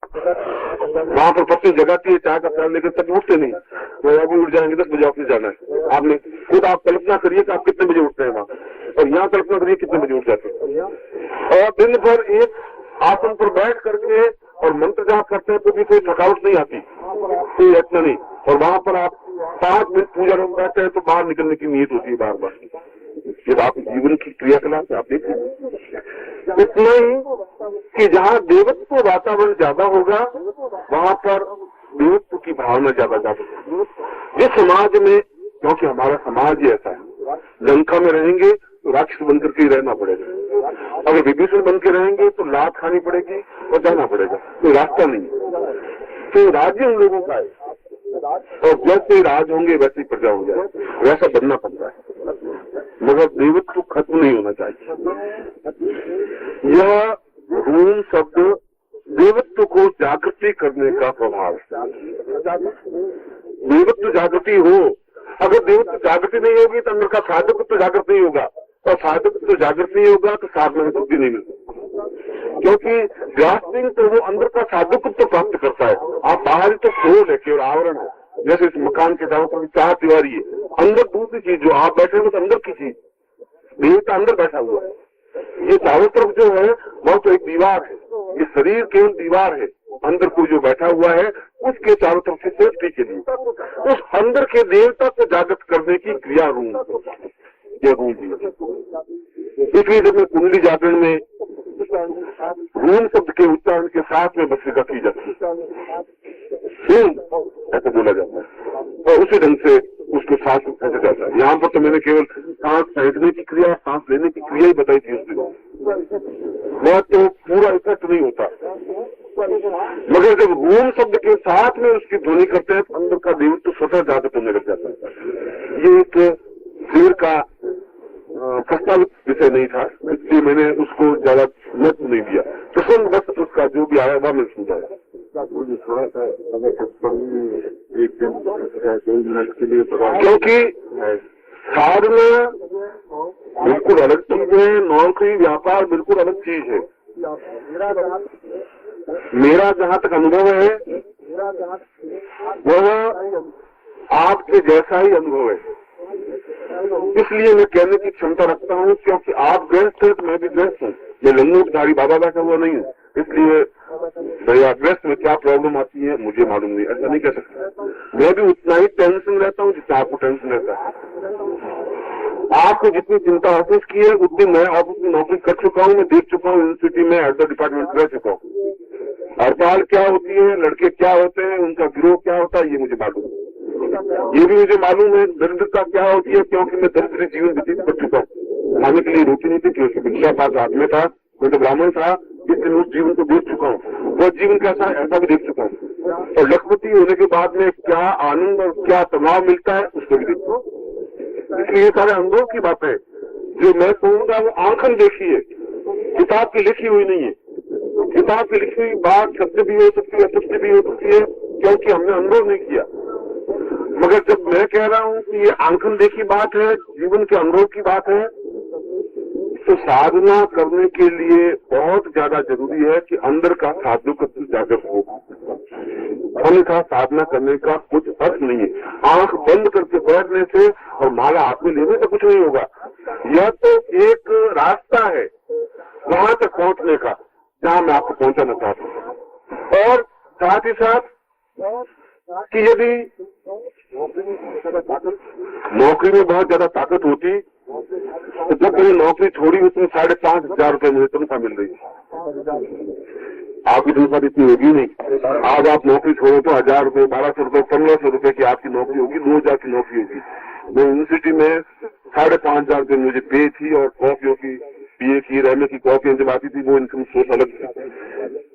वहां पर पत्नी जगाती है, चाय का प्याला लेकर, तक उठते नहीं। तो अभी उठ जाएंगे, 10 बजे ऑफिस जाना है। आपने खुद आप कल्पना करिए कि आप कितने बजे उठते हैं वहां, और यहाँ कल्पना करिए कितने बजे उठ जाते हैं। और दिन भर एक आसन पर बैठ करके और मंत्र जाप करते हैं तो भी कोई थकावट नहीं आती, कोई इतना नहीं। और वहां पर आप 5 मिनट पूजा में बैठते हैं तो बाहर निकलने की नीयत होती है बार बार। जब आप जीवन की क्रियाकलाप आप देखें, इतना ही कि जहाँ देवत्व वातावरण ज्यादा होगा वहां पर देवत्व की भावना ज्यादा होगी। जिस समाज में, क्योंकि हमारा समाज ही ऐसा है, लंका में रहेंगे तो राक्षस बनकर के ही रहना पड़ेगा, अगर विभीषण बन के रहेंगे तो लात खानी पड़ेगी और जाना पड़ेगा, कोई रास्ता नहीं। तो राज्य उन लोगों का है, और जैसे राज होंगे वैसे ही प्रजा हो जाए, वैसा बनना पड़ता है। मगर देवत्व खत्म नहीं होना चाहिए। यह रूम शब्द देवत्व को जागृति करने का प्रभाव है। देवत्व जागृति हो, अगर देवत्व जागृति नहीं होगी तो अंदर का साधकत्व जागृत नहीं होगा, और साधकत्व जागृत नहीं होगा तो साधना में बुद्धि नहीं मिलती। क्योंकि ग्रास्पिंग तो वो अंदर का साधकत्व प्राप्त करता है। आप बाहर तो खोल है, केवल आवरण है। जैसे इस मकान के चारों तरफ 4 दीवारी है, अंदर दूसरी चीज, जो आप बैठे हो तो अंदर की चीज, देवता अंदर बैठा हुआ है। ये चारों तरफ जो है वह तो एक दीवार है, ये शरीर केवल दीवार है, अंदर कोई जो बैठा हुआ है उसके चारों तरफ से सेफ्टी के लिए उस अंदर के देवता को जागृत करने की क्रिया रूम, ये रूम जी। इसलिए जब मैं कुंडली जागरण में रूम शब्द के उच्चारण के साथ में भस्त्रिका की जाती है, ऐसा बोला जाता है, और उसी ढंग से उसको सांस फेंका जाता है। यहाँ पर तो मैंने केवल सांस फेंकने की क्रिया, सांस लेने की क्रिया ही बताई थी उस दिन, वह तो पूरा इफेक्ट नहीं होता। मगर जब रूम शब्द के साथ में उसकी ध्वनि करते हैं तो अंदर का देव तो स्वतः जागृत होने लग जाता है। ये एक शिविर का प्रस्तावित विषय नहीं था, इसलिए मैंने उसको ज्यादा महत्व नहीं दिया। प्रसन्न बस उसका जो भी आया वह मैंने समझाया। थोड़ा सा एक मिनट के लिए, क्योंकि साधना बिल्कुल अलग चीज है, नौकरी व्यापार बिल्कुल अलग चीज है। मेरा जहाँ तक अनुभव है वह आपके जैसा ही अनुभव है, इसलिए मैं कहने की क्षमता रखता हूँ। क्योंकि आप गृहस्थ है तो मैं भी गृहस्थ हूँ, मैं लंगोटधारी बाबा बैठा हुआ नहीं हूँ, इसलिए भैया गृहस्थ में क्या प्रॉब्लम आती है मुझे मालूम नहीं, ऐसा नहीं कह सकता। मैं भी उतना ही टेंशन रहता हूँ जितना आपको टेंशन रहता है। आपको जितनी चिंता ऑफिस की है उतनी मैं ऑफिस में नौकरी कर चुका हूँ, मैं देख चुका हूँ, यूनिवर्सिटी में एट द डिपार्टमेंट रह चुका हूँ। हड़ताल क्या होती है, लड़के क्या होते हैं, उनका गिरोह क्या होता है, ये मुझे मालूम है। ये भी मुझे मालूम है दरिद्रता क्या होती है, क्योंकि मैं दरिद्र जीवन व्यतीत कर चुका हूँ। खाने के लिए रोटी नहीं थी, क्योंकि भिक्षा पास हाथ में था, मैं तो ब्राह्मण था, इसलिए उस जीवन को देख चुका हूँ। वह जीवन कैसा है ऐसा भी देख चुका हूँ, और लखपति होने के बाद में क्या आनंद और क्या तनाव मिलता है उसको भी देख चुका हूँ। इसलिए ये सारे अनुभव की बात है। जो मैं कहूँगा वो आंखन देखी है, किताब की लिखी हुई नहीं है। किताब की लिखी हुई बात सत्य भी हो सकती है, असत्य भी हो सकती है, क्योंकि हमने अनुभव नहीं किया। मगर जब मैं कह रहा हूँ कि ये आंखन देखी बात है, जीवन के अनुभव की बात है, तो साधना करने के लिए बहुत ज्यादा जरूरी है कि अंदर का साधुत्व जागृत हो, अन्यथा साधना करने का कुछ अर्थ नहीं है। आंख बंद करके बैठने से और माला हाथ में लेने से कुछ नहीं होगा। यह तो एक रास्ता है वहां तक पहुंचने का जहां मैं आपको पहुंचाना चाहता हूँ। और साथ ही साथ कि यदि नौकरी में बहुत ज्यादा ताकत होती तो जब मैंने नौकरी छोड़ी उसमें 5,500 रुपए मुझे तनख्वाह मिल रही थी। आपकी तनख्वाह इतनी होगी नहीं। आज आप नौकरी छोड़ो तो 1,000 रुपए, 1,200 रुपए, 1,500 रुपए की आपकी नौकरी होगी, 2,000 की नौकरी होगी। मैं यूनिवर्सिटी में 5,500 रुपए मुझे पे थी, और कॉफियों की पिए की रहने की कॉफी जब आती थी वो इनकम सोर्स अलग थी,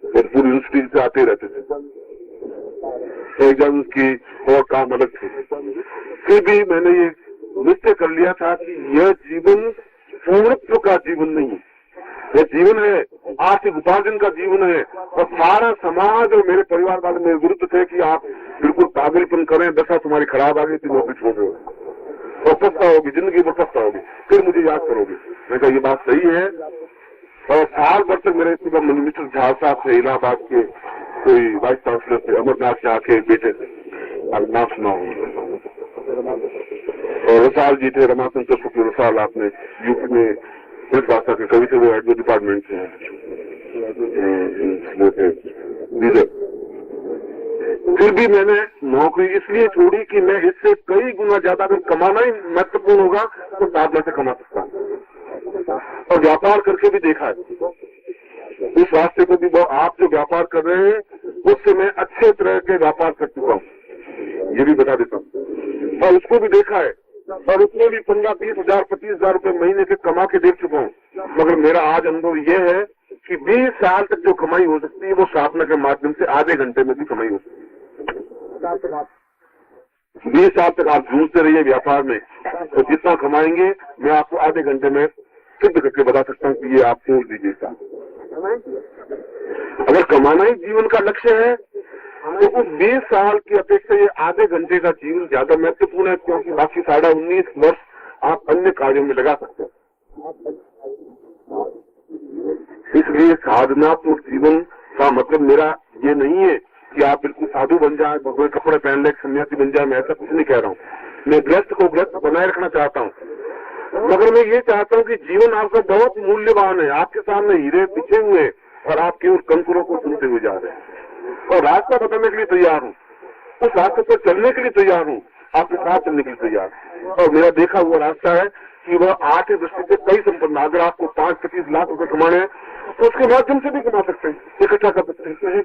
और पूरी यूनिवर्सिटी से आते रहते थे, एग्जाम की और काम अलग थे। फिर भी मैंने ये निश्चय कर लिया था कि यह जीवन पूर्णत्व का जीवन नहीं है, यह जीवन है आर्थिक उपार्जन का जीवन है। और सारा समाज और मेरे परिवार वाले मेरे विरुद्ध थे कि आप बिल्कुल पागलपन करें, दशा तुम्हारी खराब आ गई थी, नौकरी छोड़ रहे हो और पछताओगी, जिंदगी में पछताओगी, फिर मुझे याद करोगे। मैं कहा ये बात सही है। और साल भर तक मेरे मिस्टर झा साहब थे इलाहाबाद के, कोई वाइस चांसलर थे, अमरनाथ शाह के बेटे थे, आप नाम सुना होगा। और रसाल जी थे, रमाशंकर शुक्ल रसाल, आपने यूपी में इस भाषा के कवि थे, वो एडवो डिपार्टमेंट से लीडर। फिर भी मैंने नौकरी इसलिए छोड़ी कि मैं इससे कई गुना ज्यादा अगर कमाना ही महत्वपूर्ण होगा तो साधना से कमा सकता हूँ, और व्यापार करके भी देखा है। इस रास्ते को भी आप जो व्यापार कर रहे हैं उससे मैं अच्छे तरह के व्यापार कर चुका हूँ, ये भी बता देता हूँ, और उसको भी देखा है, और उसमें भी 15-20 हजार 25 हजार रुपए महीने के कमा के देख चुका हूँ। मगर मेरा आज अनुभव यह है कि 20 साल तक जो कमाई हो सकती है वो साधना के माध्यम से आधे घंटे में भी कमाई हो सकती है। 20 साल तक आप जूझते रहिए व्यापार में, तो जितना कमाएंगे मैं आपको आधे घंटे में सिद्ध करके बता सकता हूँ कि ये आप छोड़ दीजिए साहब। अगर कमाना ही जीवन का लक्ष्य है तो उस 20 साल की अपेक्षा ये आधे घंटे का जीवन ज्यादा महत्वपूर्ण है, क्योंकि बाकी 19.5 वर्ष आप अन्य कार्यों में लगा सकते हैं। इसलिए साधनात्मक जीवन का मतलब मेरा ये नहीं है कि आप बिल्कुल साधु बन जाए, भगवान कपड़े पहन ले, सन्यासी बन जाए, मैं ऐसा कुछ नहीं कह रहा हूँ। मैं गृहस्थ को गृहस्थ बनाए रखना चाहता हूँ, मगर मैं ये चाहता हूँ कि जीवन आपका बहुत मूल्यवान है, आपके सामने हीरे बिछे हुए हैं और आप केवल कंकरों को चुनते हुए जा रहे हैं, और रास्ता बताने के लिए तैयार हूँ, उस रास्ते पर चलने के लिए तैयार हूँ, आपके साथ चलने के लिए तैयार हूँ। और मेरा देखा हुआ रास्ता है कि वह आर्थिक दृष्टि से कई संपन्न, अगर आपको 5-25 लाख रुपए कमाने हैं तो उसके माध्यम से भी कमा सकते हैं, इकट्ठा कर सकते हैं।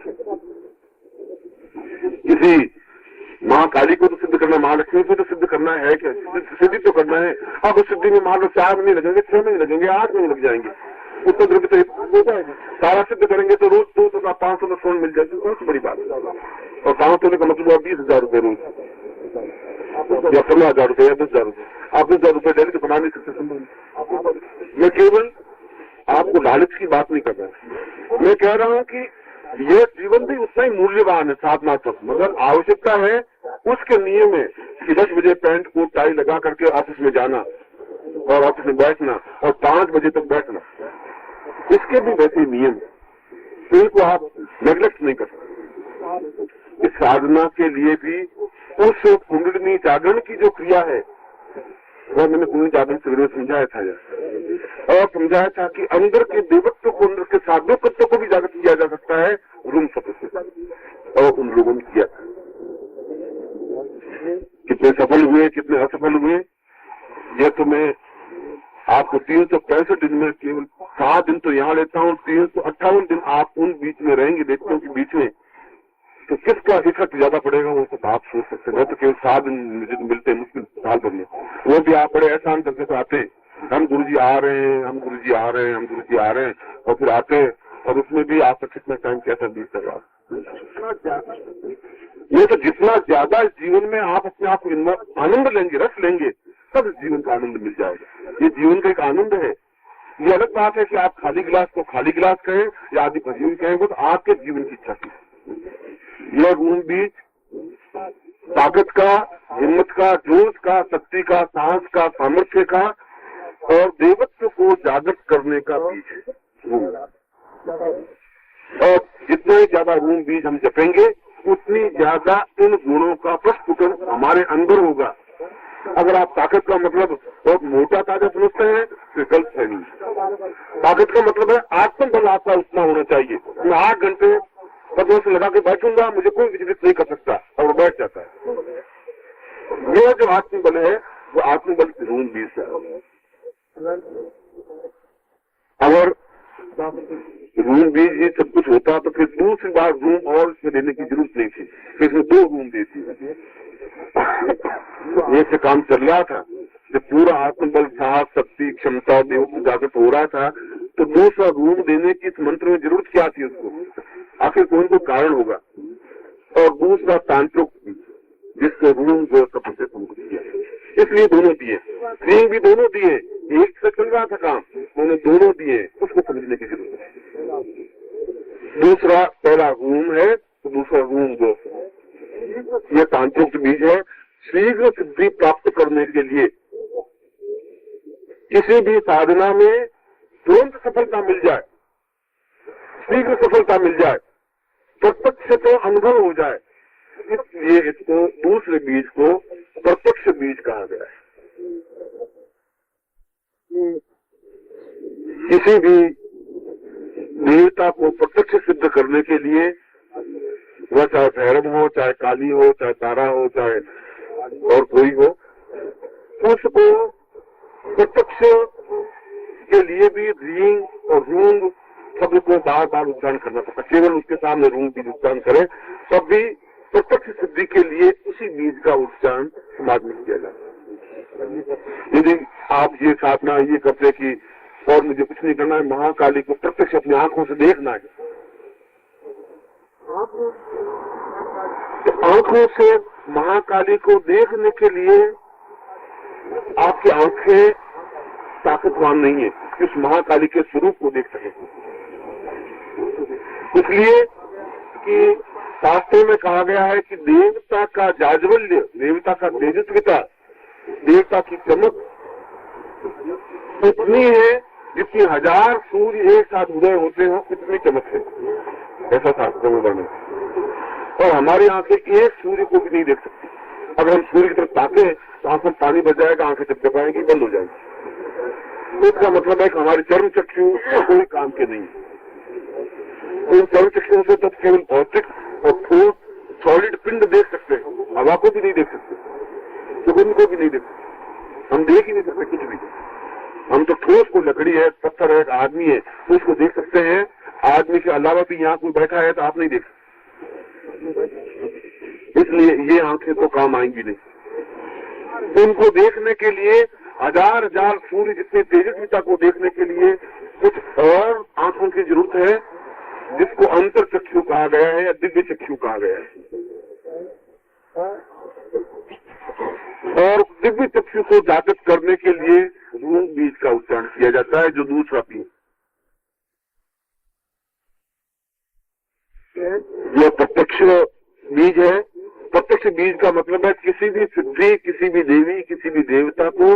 किसी माँ काली को तो सिद्ध करना, महालक्ष्मी को तो सिद्ध करना है, क्या सिद्धि तो करना है। अब उस सिद्धि में मान लो 4 महीने लगेंगे, 6 महीने लगेंगे, 8 महीने लग जाएंगे, उसको द्रव्य से हो जाएगा। सारा सिद्ध करेंगे तो रोज 200-500 में स्वर्ण मिल जाएगी, बहुत बड़ी बात है। और 5 तोले का मतलब 20,000 रुपए रोज, या 15,000 रुपए या 10,000 रुपए। आप 10,000 रुपए डेली तो कमा नहीं सकते। मैं केवल आपको लालच की बात नहीं कर रहा, मैं कह रहा हूँ कि यह जीवन भी उतना ही मूल्यवान है साधनात्मक, मगर आवश्यकता है उसके नियम है कि 10 बजे पैंट कोट टाई लगा करके ऑफिस में जाना और ऑफिस में बैठना और 5 बजे तक बैठना, इसके भी वैसे नियम है, तो इनको आप नेग्लेक्ट नहीं कर सकते। इस साधना के लिए भी उस कुंडलिनी जागरण की जो क्रिया है वह मैंने कुंडली जागरण से समझाया था, और समझाया था कि अंदर के देवत्व को, अंदर के साधुत्व को भी जागृत किया जा सकता है रूम शब्द से, और उन लोगों ने किया। कितने सफल हुए, कितने असफल हुए, यह तो मैं आपको 365 दिन में केवल 7 दिन तो यहाँ लेता हूँ, 358 दिन आप उन बीच में रहेंगे, व्यक्तियों के बीच में, तो किसका इफेक्ट ज्यादा पड़ेगा वो तो आप सोच सकते हैं। तो केवल 7 दिन मुझे मिलते हैं मुश्किल साल भर में, वो भी आप बड़े एहसान करके तो आते हैं, हम गुरुजी आ रहे हैं, हम गुरुजी आ रहे हैं, हम गुरुजी आ रहे हैं, और फिर आते हैं, और उसमें भी आपका कितना टाइम कैसा बीत रहा। ये तो जितना ज्यादा जीवन में आप अपने आप को आनंद लेंगे, रस लेंगे, तब जीवन का आनंद मिल जाएगा। ये जीवन का एक आनंद है। ये अलग बात है कि आप खाली गिलास को खाली गिलास कहें या आदि भरी कहें, वो तो आपके जीवन की इच्छा थी। यह रूम बीज ताकत का, हिम्मत का, जोश का, शक्ति का, साहस का, सामर्थ्य का और देवत्व को जागृत करने का बीज है। और जितने ज्यादा रूम बीज हम जपेंगे उतनी ज्यादा इन गुणों का प्रस्फुटन हमारे अंदर होगा। अगर आप ताकत का मतलब बहुत मोटा ताकत समझते हैं तो गलत है। नहीं, ताकत का मतलब है आत्मबल आपका उतना होना चाहिए। मैं 8 घंटे कदमों से लगा के बैठूंगा, मुझे कोई विचलित नहीं कर सकता, और बैठ जाता है। यह जो आत्मबल है वो आत्मबल रूम बीज है। अगर रूम बीज ये सब कुछ होता तो फिर दूसरी बार रूम और इसमें देने की जरूरत नहीं थी, फिर इसमें 2 रूम देती। ये से काम चल रहा था, जब पूरा आत्मबल, साहस, शक्ति, क्षमता, देव जागृत हो रहा था, तो दूसरा रूम देने की इस मंत्र में जरूरत क्या थी उसको? आखिर कोई तो कारण होगा। और दूसरा तांत्रिक, जिसको रूम जो सब से किया, इसलिए दोनों दिए, स्त्रीलिंग भी दोनों दिए, एक से चल रहा था काम, उन्होंने दोनों दिए, उसको समझने की जरूरत है। दूसरा पहला रूम है तो दूसरा रूम जो यह तांत्रिक बीज है। शीघ्र सिद्धि प्राप्त करने के लिए किसी भी साधना में तुरंत सफलता मिल जाए, शीघ्र सफलता मिल जाए, प्रत्यक्ष तो अनुभव हो जाए, इसलिए इसको दूसरे बीज को प्रत्यक्ष बीज कहा गया है। किसी भी देवता को प्रत्यक्ष सिद्ध करने के लिए, वह चाहे भैरव हो, चाहे काली हो, चाहे तारा हो, चाहे और कोई हो, उसको प्रत्यक्ष के लिए भी रींग और रूंग शब्द को बार बार उच्चारण करना पड़ता। केवल उसके सामने रूंग बीज उच्चारण करे तब भी प्रत्यक्ष सिद्धि के लिए उसी बीज का उच्चारण समाज में किया जाता है। यदि आप ये साधना ये करते कि और मुझे कुछ नहीं करना है, महाकाली को प्रत्यक्ष अपनी आंखों से देखना है, तो आंखों से महाकाली को देखने के लिए आपकी आंखें ताकतवान नहीं है कि उस महाकाली के स्वरूप को देख सके। इसलिए कि शास्त्रों में कहा गया है कि देवता का जाज्वल्य, देवता का तेजस्विता, देवता की चमक इतनी है जितनी 1000 सूर्य एक साथ उदय होते हो, इतनी चमक है, ऐसा शास्त्रों में वर्णन है। और हमारी आंखें एक सूर्य को भी नहीं देख सकती। अगर हम सूर्य की तरफ ताके तो आंखों में पानी बच जाएगा, आंखें चपचपाएंगी, बंद हो जाएगी। इसका मतलब है कि हमारे चर्म चक्षु कोई काम के नहीं है। इन चर्म चक्षुओं से तो केवल भौतिक और ठोस सॉलिड पिंड देख सकते हैं, हवा को भी नहीं देख सकते, सुगंध को भी नहीं देख सकते, हम देख ही नहीं सकते कुछ भी। हम तो ठोस को, लकड़ी है, पत्थर है, आदमी है, तो उसको देख सकते हैं। आदमी के अलावा भी यहाँ कोई बैठा है तो आप नहीं देख सकते, इसलिए ये आंखें तो काम आएंगी नहीं। उनको देखने के लिए 1000 सूर्य जितने तेजस्विता को देखने के लिए कुछ और आंखों की जरूरत है, जिसको अंतर चक्षु कहा गया है या दिव्य चक्षु कहा गया है। और दिव्य चक्षु को जागृत करने के लिए रूंग बीज का उच्चारण किया जाता है, जो दूसरा बीज। यह प्रत्यक्ष बीज है। प्रत्यक्ष बीज का मतलब है किसी भी सिद्धि, किसी भी देवी, किसी भी देवता को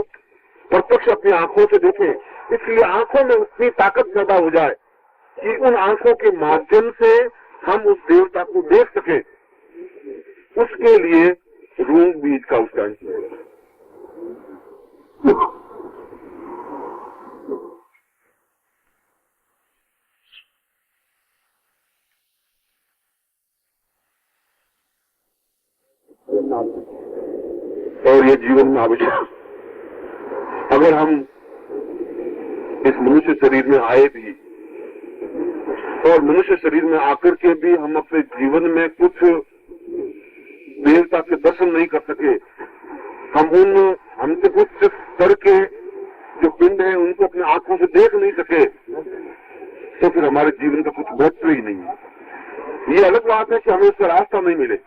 प्रत्यक्ष अपनी आंखों से देखें। इसलिए आंखों में उतनी ताकत पैदा हो जाए कि उन आंखों के माध्यम से हम उस देवता को देख सकें, उसके लिए रूंग बीज का उच्चारण किया जाता है। और ये जीवन में आवश्यक। अगर हम इस मनुष्य शरीर में आए भी और मनुष्य शरीर में आकर के भी हम अपने जीवन में कुछ देवता के दर्शन नहीं कर सके, हम हमसे कुछ स्तर के जो पिंड है उनको अपनी आंखों से देख नहीं सके, तो फिर हमारे जीवन का कुछ महत्व ही नहीं है। ये अलग बात है कि हमें उसका रास्ता नहीं मिले,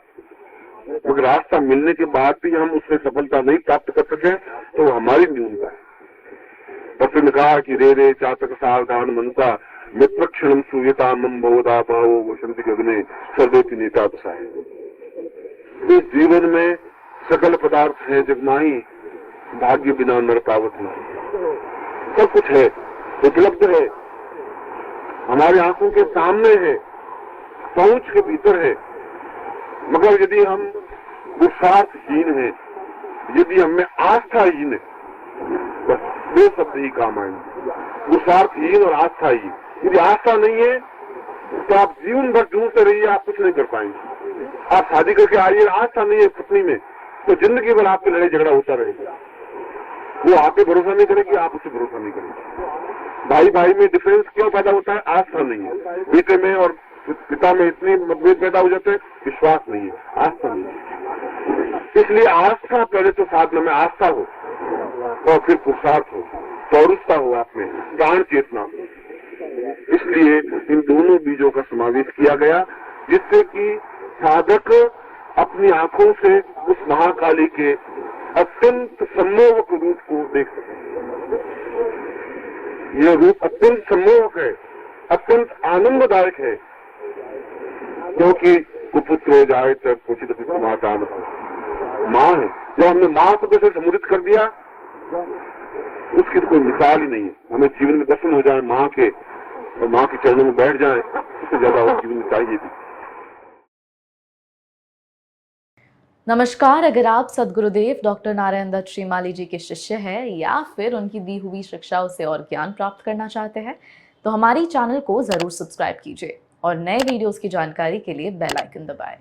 मगर रास्ता मिलने के बाद भी हम उससे सफलता नहीं प्राप्त कर सके तो हमारी न्यूनता है। पत्र ने कहा कि रे रे चातक सावधान मनता मित्र क्षण सूयता मम बहुधा भावो वसंत गगने सर्वेति नेता दशाए। इस जीवन में सकल पदार्थ है जगमाही, भाग्य बिना नर पावत नहीं। सब कुछ है, उपलब्ध है, हमारी आंखों के सामने है, पहुंच के भीतर है, मगर यदि हम पुरुषार्थहीन हैं, यदि हमें आस्थाहीन है, बस 2 शब्द ही काम आएंगे, पुरुषार्थहीन और आस्थाहीन। यदि आस्था नहीं है तो आप जीवन भर ढूंढते रहिए, आप कुछ नहीं कर पाएंगे। आप शादी करके आइए, आस्था नहीं है पत्नी में, तो जिंदगी भर आपके लड़ाई झगड़ा होता रहेगा। वो आप पे भरोसा नहीं करेगी, आप उससे भरोसा नहीं करेंगे। भाई भाई में डिफरेंस क्यों पैदा होता है? आस्था नहीं है। बेटे में और पिता में इतने मतभेद पैदा हो जाते हैं, विश्वास नहीं है, आस्था नहीं है। इसलिए आस्था पहले तो साधना में आस्था हो और फिर पुरुषार्थ हो, पौरुषता हो, आप में प्राण चेतना हो। इसलिए इन दोनों बीजों का समावेश किया गया, जिससे कि साधक अपनी आंखों से उस महाकाली के अत्यंत सम्मोहक रूप को देख सके। यह रूप अत्यंत सम्मोहक है, अत्यंत आनंददायक है, क्योंकि कुपुत्र जाए तक कुछ माता माँ है। जब हमने माँ शब्द से सम्मिलित कर दिया, उसकी तो कोई मिसाल ही नहीं है। हमें जीवन में दर्शन हो जाए माँ के और माँ के चरणों में बैठ जाए, उससे ज्यादा और जीवन में चाहिए भी। नमस्कार। अगर आप सद्गुरुदेव डॉक्टर नारायण दत्त श्रीमाली जी के शिष्य हैं या फिर उनकी दी हुई शिक्षाओं से और ज्ञान प्राप्त करना चाहते हैं तो हमारी चैनल को जरूर सब्सक्राइब कीजिए और नए वीडियोस की जानकारी के लिए बेल आइकन दबाएं।